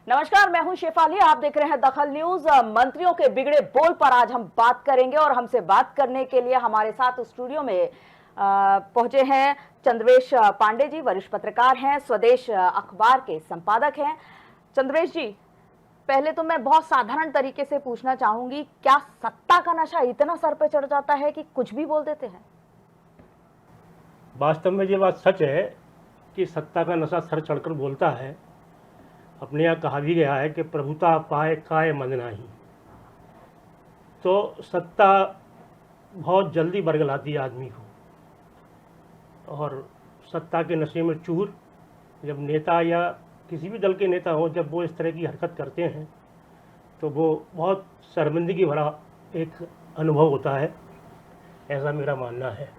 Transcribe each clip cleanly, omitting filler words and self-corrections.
नमस्कार, मैं हूं शेफाली। आप देख रहे हैं दखल न्यूज। मंत्रियों के बिगड़े बोल पर आज हम बात करेंगे और हमसे बात करने के लिए हमारे साथ स्टूडियो में पहुंचे हैं चंद्रवेश पांडे जी। वरिष्ठ पत्रकार हैं, स्वदेश अखबार के संपादक हैं। चंद्रवेश जी, पहले तो मैं बहुत साधारण तरीके से पूछना चाहूंगी, क्या सत्ता का नशा इतना सर पे चढ़ जाता है कि कुछ भी बोल देते हैं? वास्तव में ये बात सच है कि सत्ता का नशा सर चढ़कर बोलता है। अपने यहाँ कहा भी गया है कि प्रभुता पाए काय मन नाही। तो सत्ता बहुत जल्दी बरगलाती है आदमी को, और सत्ता के नशे में चूर जब नेता या किसी भी दल के नेता हो, जब वो इस तरह की हरकत करते हैं तो वो बहुत शर्मिंदगी भरा एक अनुभव होता है, ऐसा मेरा मानना है।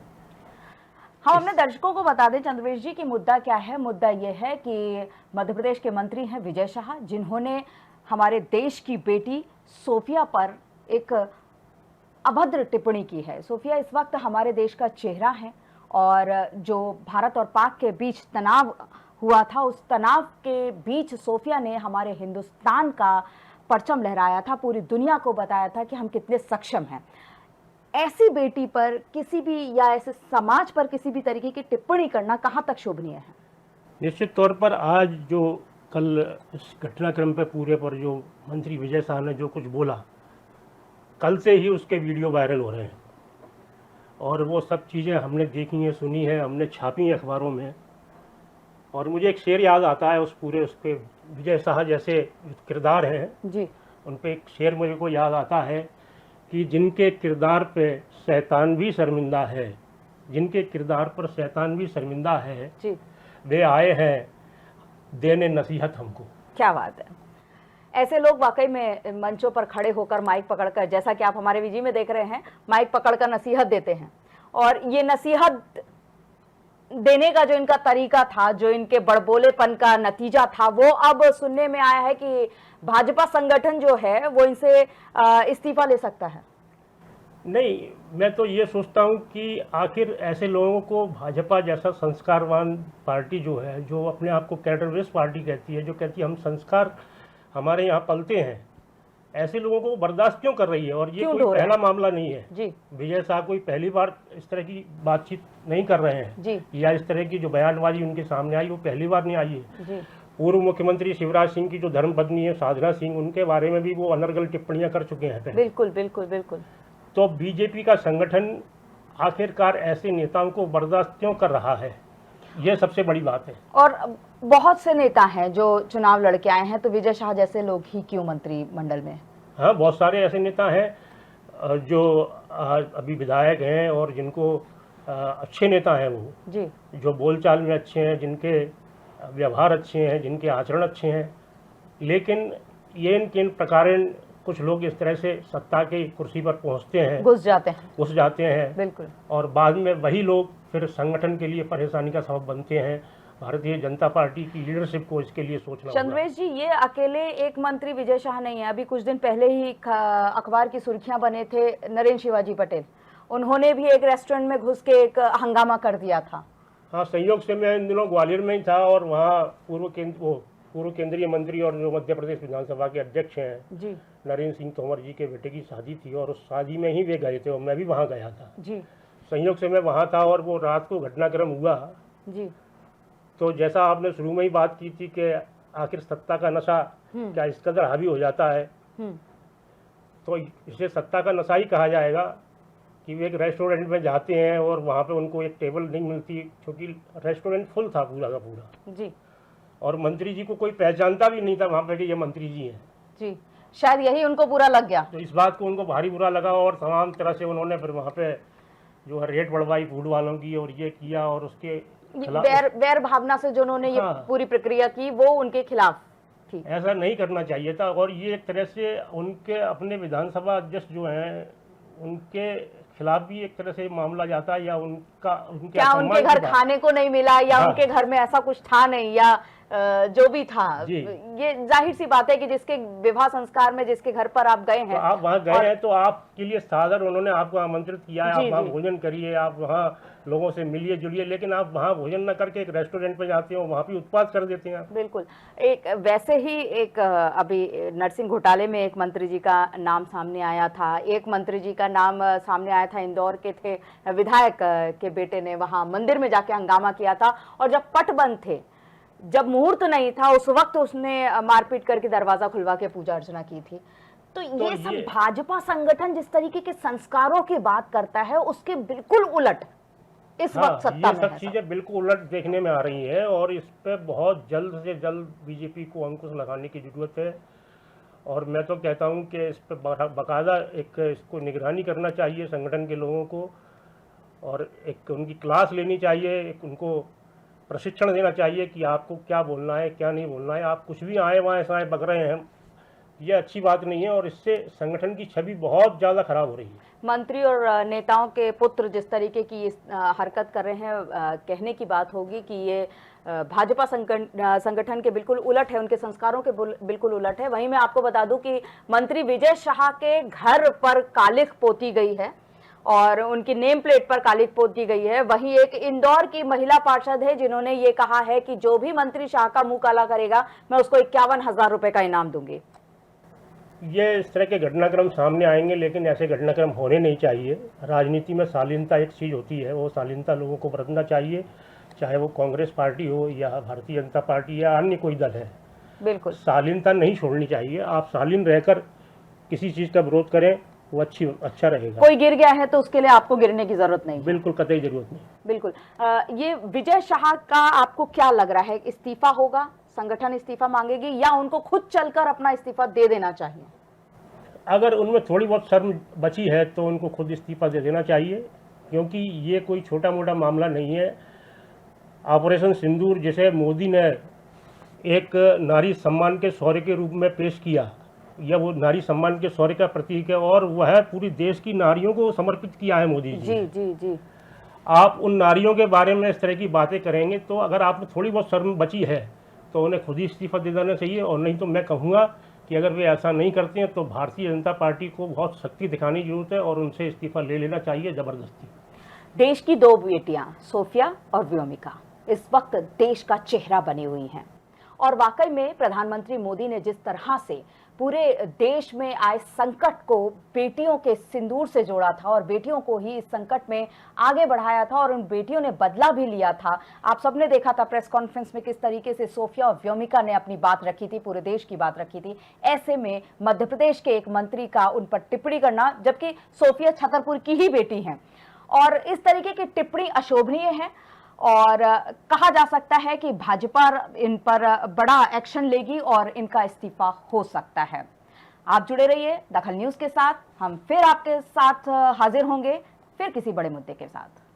हम अपने दर्शकों को बता दें चंद्रवेश जी कि मुद्दा क्या है। मुद्दा यह है कि मध्य प्रदेश के मंत्री हैं विजय शाह, जिन्होंने हमारे देश की बेटी सोफिया पर एक अभद्र टिप्पणी की है। सोफिया इस वक्त हमारे देश का चेहरा है और जो भारत और पाक के बीच तनाव हुआ था, उस तनाव के बीच सोफिया ने हमारे हिंदुस्तान का परचम लहराया था, पूरी दुनिया को बताया था कि हम कितने सक्षम हैं। ऐसी बेटी पर किसी भी या ऐसे समाज पर किसी भी तरीके की टिप्पणी करना कहां तक शोभनीय है? निश्चित तौर पर आज जो कल इस घटनाक्रम पे पूरे पर जो मंत्री विजय शाह ने जो कुछ बोला, कल से ही उसके वीडियो वायरल हो रहे हैं और वो सब चीज़ें हमने देखी हैं, सुनी हैं, हमने छापी हैं अखबारों में। और मुझे एक शेर याद आता है, उस पे विजय शाह जैसे किरदार हैं जी, उन पे एक शेर मुझे को याद आता है कि जिनके किरदार पे शैतान भी शर्मिंदा है, जिनके किरदार पर शैतान भी शर्मिंदा है जी, वे आए हैं देने नसीहत हमको। क्या बात है। ऐसे लोग वाकई में मंचों पर खड़े होकर माइक पकड़कर, जैसा कि आप हमारे वीजी में देख रहे हैं, माइक पकड़कर नसीहत देते हैं। और ये नसीहत देने का जो इनका तरीका था, जो इनके बड़बोलेपन का नतीजा था, वो अब सुनने में आया है कि भाजपा संगठन जो है वो इनसे इस्तीफा ले सकता है। नहीं, मैं तो ये सोचता हूँ कि आखिर ऐसे लोगों को भाजपा जैसा संस्कारवान पार्टी जो है, जो अपने आप को कैरेक्टर बेस्ड पार्टी कहती है, जो कहती है हम संस्कार हमारे यहाँ पलते हैं, ऐसे लोगों को बर्दाश्त क्यों कर रही है? और ये कोई पहला मामला नहीं है जी। विजय शाह कोई पहली बार इस तरह की बातचीत नहीं कर रहे हैं जी। या इस तरह की जो बयानबाजी उनके सामने आई वो पहली बार नहीं आई है जी। पूर्व मुख्यमंत्री शिवराज सिंह की जो धर्मपत्नी है साधना सिंह, उनके बारे में भी वो अनर्गल टिप्पणियां कर चुके हैं। बिल्कुल बिल्कुल बिल्कुल। तो बीजेपी का संगठन आखिरकार ऐसे नेताओं को बर्दाश्त क्यों कर रहा है, यह सबसे बड़ी बात है। और बहुत से नेता हैं जो चुनाव लड़के आए हैं, तो विजय शाह जैसे लोग ही क्यों मंत्रिमंडल में? हाँ, बहुत सारे ऐसे नेता हैं जो अभी विधायक हैं और जिनको अच्छे नेता हैं वो जी, जो बोलचाल में अच्छे हैं, जिनके व्यवहार अच्छे हैं, जिनके आचरण अच्छे हैं, लेकिन ये इन प्रकार कुछ लोग इस तरह से सत्ता की कुर्सी पर पहुंचते हैं, घुस जाते हैं बिल्कुल। और बाद में वही लोग फिर संगठन के लिए परेशानी का सबब बनते हैं। भारतीय जनता पार्टी की लीडरशिप को इसके लिए सोचना होगा। चंद्रवेश जी, ये अकेले एक मंत्री विजय शाह नहीं है। अभी कुछ दिन पहले ही अखबार की सुर्खियां बने थे नरेंद्र शिवाजी पटेल, उन्होंने भी एक रेस्टोरेंट में घुस के एक हंगामा कर दिया था। हाँ, संयोग से मैं इन दिनों ग्वालियर में ही था और वहाँ पूर्व केंद्रीय मंत्री और जो मध्य प्रदेश विधानसभा के अध्यक्ष हैं जी, नरेंद्र सिंह तोमर जी के बेटे की शादी थी और उस शादी में ही वे गए थे और मैं भी वहाँ गया था जी। संयोग से मैं वहाँ था और वो रात को घटनाक्रम हुआ जी। तो जैसा आपने शुरू में ही बात की थी कि आखिर सत्ता का नशा क्या इस कदर हावी हो जाता है, तो इसे सत्ता का नशा ही कहा जाएगा कि वे एक रेस्टोरेंट में जाते हैं और वहाँ पे उनको एक टेबल नहीं मिलती, क्योंकि रेस्टोरेंट फुल था पूरा का पूरा जी, और मंत्री जी को कोई पहचानता भी नहीं था वहाँ पे कि ये मंत्री जी हैं जी। शायद यही उनको बुरा लग गया, तो इस बात को उनको भारी बुरा लगा और तमाम तरह से उन्होंने फिर वहाँ पे जो है रेट बढ़वाई फूड वालों की और ये किया और उसके वैर भावना से जो उन्होंने ये पूरी प्रक्रिया की वो उनके खिलाफ थी। ऐसा नहीं करना चाहिए था और ये एक तरह से उनके अपने विधानसभा अध्यक्ष जो हैं उनके खिलाफ भी एक तरह से मामला जाता है, या उनके घर खाने को नहीं मिला या उनके घर में ऐसा कुछ था नहीं, या जो भी था, जी। ये जाहिर सी बात है कि जिसके विवाह संस्कार में जिसके घर पर आप गए तो हैं, आप वहाँ गए हैं तो आपके लिए सादर उन्होंने आपको आमंत्रित किया है, जी, आप वहाँ जी। भोजन करिए, आप वहाँ लोगों से मिलिए जुलिए, लेकिन आप वहाँ भोजन न करके एक रेस्टोरेंट पे जाते हो, वहाँ भी उत्पाद कर देते हैं आप। बिल्कुल। एक वैसे ही एक अभी नरसिंह घोटाले में एक मंत्री जी का नाम सामने आया था, एक मंत्री जी का नाम सामने आया था, इंदौर के थे विधायक के बेटे ने वहां मंदिर में जाके हंगामा किया था, और जब पट बंद थे, जब मुहूर्त नहीं था, उस वक्त उसने मारपीट करके दरवाजा खुलवा के पूजा अर्चना की थी। तो ये सब भाजपा संगठन जिस तरीके के संस्कारों की बात करता है, उसके बिल्कुल उलट इस वक्त सत्ता ये में सब है। चीजें बिल्कुल उलट देखने में आ रही हैं और इस पे बहुत जल्द से जल्द बीजेपी को अंकुश लगाने की जरूरत है। और मैं तो कहता हूं कि इस पे बाकायदा एक इसको निगरानी करना चाहिए संगठन के लोगों को, और एक उनकी क्लास लेनी चाहिए, एक उनको प्रशिक्षण देना चाहिए कि आपको क्या बोलना है क्या नहीं बोलना है। आप कुछ भी आए वहाँ ऐसा बक रहे हैं, ये अच्छी बात नहीं है और इससे संगठन की छवि बहुत ज़्यादा खराब हो रही है। मंत्री और नेताओं के पुत्र जिस तरीके की हरकत कर रहे हैं, कहने की बात होगी कि ये भाजपा संगठन के बिल्कुल उलट है, उनके संस्कारों के बिल्कुल उलट है। वहीं मैं आपको बता दूं कि मंत्री विजय शाह के घर पर कालिख पोती गई है और उनकी नेम प्लेट पर कालिख पोती गई है। वहीं एक इंदौर की महिला पार्षद है जिन्होंने ये कहा है कि जो भी मंत्री शाह का मुंह काला करेगा, मैं उसको 51,000 रुपए का इनाम दूंगी। ये इस तरह के घटनाक्रम सामने आएंगे, लेकिन ऐसे घटनाक्रम होने नहीं चाहिए। राजनीति में शालीनता एक चीज़ होती है, वो शालीनता लोगों को बरतना चाहिए, चाहे वो कांग्रेस पार्टी हो या भारतीय जनता पार्टी या अन्य कोई दल है। बिल्कुल, शालीनता नहीं छोड़नी चाहिए। आप शालीन रहकर किसी चीज़ का विरोध करें, वो अच्छा रहेगा। कोई गिर गया है तो उसके लिए आपको गिरने की जरूरत नहीं, बिल्कुल कतई जरूरत नहीं। बिल्कुल। ये विजय शाह का आपको क्या लग रहा है, इस्तीफा होगा, संगठन इस्तीफा मांगेगी या उनको खुद चलकर अपना इस्तीफा दे देना चाहिए? अगर उनमें थोड़ी बहुत शर्म बची है तो उनको खुद इस्तीफा दे देना चाहिए, क्योंकि ये कोई छोटा मोटा मामला नहीं है। ऑपरेशन सिंदूर जिसे मोदी ने एक नारी सम्मान के शौर्य के रूप में पेश किया, या वो नारी सम्मान के शौर्य का प्रतीक है और वह पूरी देश की नारियों को समर्पित किया है मोदी जी। जी जी जी। आप उन नारियों के बारे में इस तरह की बातें करेंगे तो अगर आप में थोड़ी बहुत शर्म बची है तो उन्हें खुद ही इस्तीफा दे देना चाहिए। और नहीं तो मैं कहूँगा कि अगर वे ऐसा नहीं करते हैं तो भारतीय जनता पार्टी को बहुत शक्ति दिखाने की जरूरत है और उनसे इस्तीफा ले लेना चाहिए ज़बरदस्ती। देश की दो बेटियां सोफिया और व्योमिका इस वक्त देश का चेहरा बनी हुई हैं, और वाकई में प्रधानमंत्री मोदी ने जिस तरह से पूरे देश में आए संकट को बेटियों के सिंदूर से जोड़ा था और बेटियों को ही इस संकट में आगे बढ़ाया था और उन बेटियों ने बदला भी लिया था। आप सबने देखा था प्रेस कॉन्फ्रेंस में किस तरीके से सोफिया और व्योमिका ने अपनी बात रखी थी, पूरे देश की बात रखी थी। ऐसे में मध्य प्रदेश के एक मंत्री का उन पर टिप्पणी करना, जबकि सोफिया छतरपुर की ही बेटी हैं, और इस तरीके की टिप्पणी अशोभनीय है और कहा जा सकता है कि भाजपा इन पर बड़ा एक्शन लेगी और इनका इस्तीफा हो सकता है। आप जुड़े रहिए दखल न्यूज के साथ, हम फिर आपके साथ हाजिर होंगे फिर किसी बड़े मुद्दे के साथ।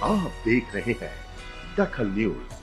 आप देख रहे हैं दखल न्यूज।